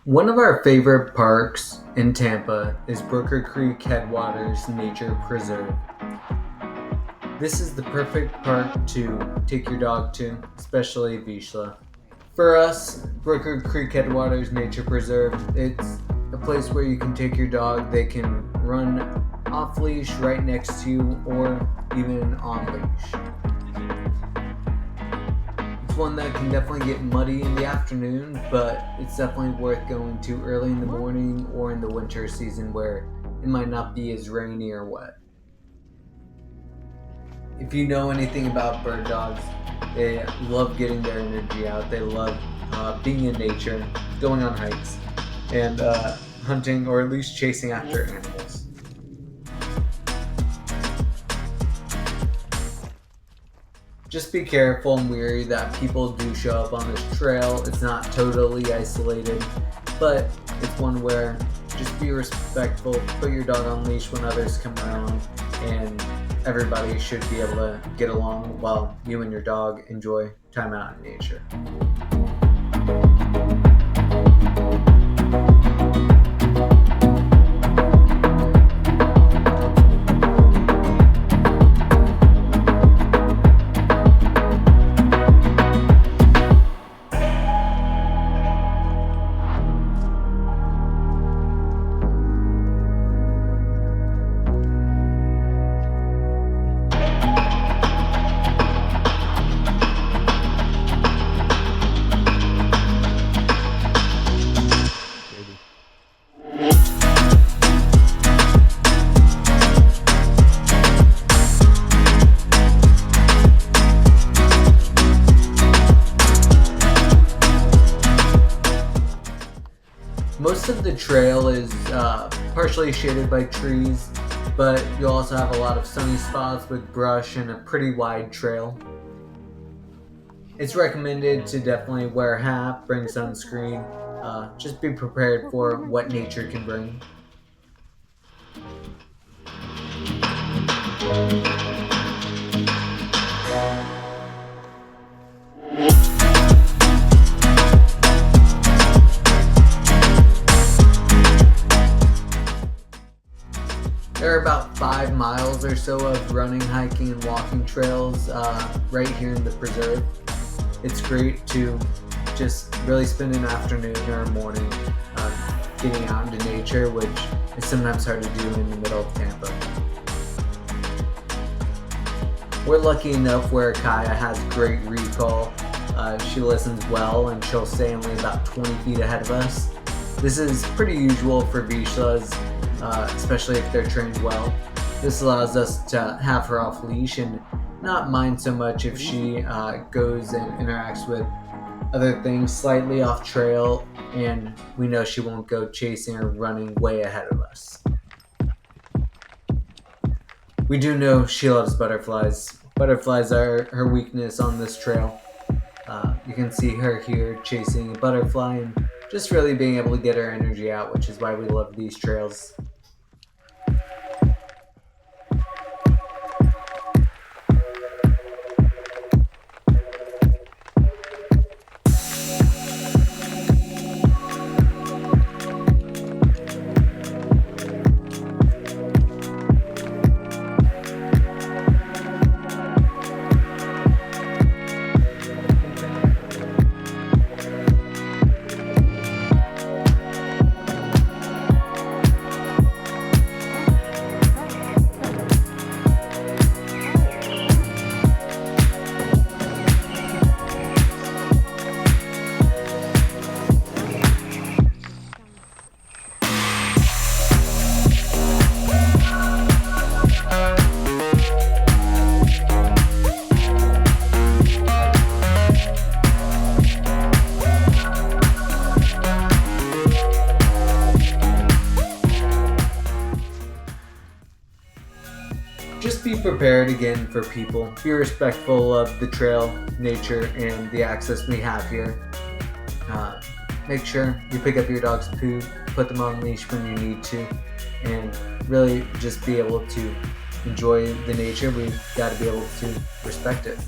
One of our favorite parks in Tampa is Brooker Creek Headwaters Nature Preserve. This is the perfect park to take your dog to, especially Vizsla. For us, Brooker Creek Headwaters Nature Preserve, it's a place where you can take your dog. They can run off leash right next to you or even on leash. It's one that can definitely get muddy in the afternoon, but it's definitely worth going to early in the morning or in the winter season where it might not be as rainy or wet. If you know anything about bird dogs, they love getting their energy out. They love being in nature, going on hikes, and hunting or at least chasing after animals. Just be careful and wary that people do show up on this trail. It's not totally isolated, but it's one where just be respectful, put your dog on leash when others come around, and everybody should be able to get along while you and your dog enjoy time out in nature. Most of the trail is partially shaded by trees, but you'll also have a lot of sunny spots with brush and a pretty wide trail. It's recommended to definitely wear a hat, bring sunscreen, just be prepared for what nature can bring. There are about 5 miles or so of running, hiking, and walking trails right here in the preserve. It's great to just really spend an afternoon or a morning getting out into nature, which is sometimes hard to do in the middle of Tampa. We're lucky enough where Kaia has great recall. She listens well and she'll stay only about 20 feet ahead of us. This is pretty usual for Vizslas, especially if they're trained well. This allows us to have her off leash and not mind so much if she goes and interacts with other things slightly off trail, and we know she won't go chasing or running way ahead of us. We do know she loves butterflies. Butterflies are her weakness on this trail. You can see her here chasing a butterfly and just really being able to get her energy out, which is why we love these trails. Just be prepared again for people. Be respectful of the trail, nature, and the access we have here. Make sure you pick up your dog's poo, put them on leash when you need to, and really just be able to enjoy the nature. We've got to be able to respect it.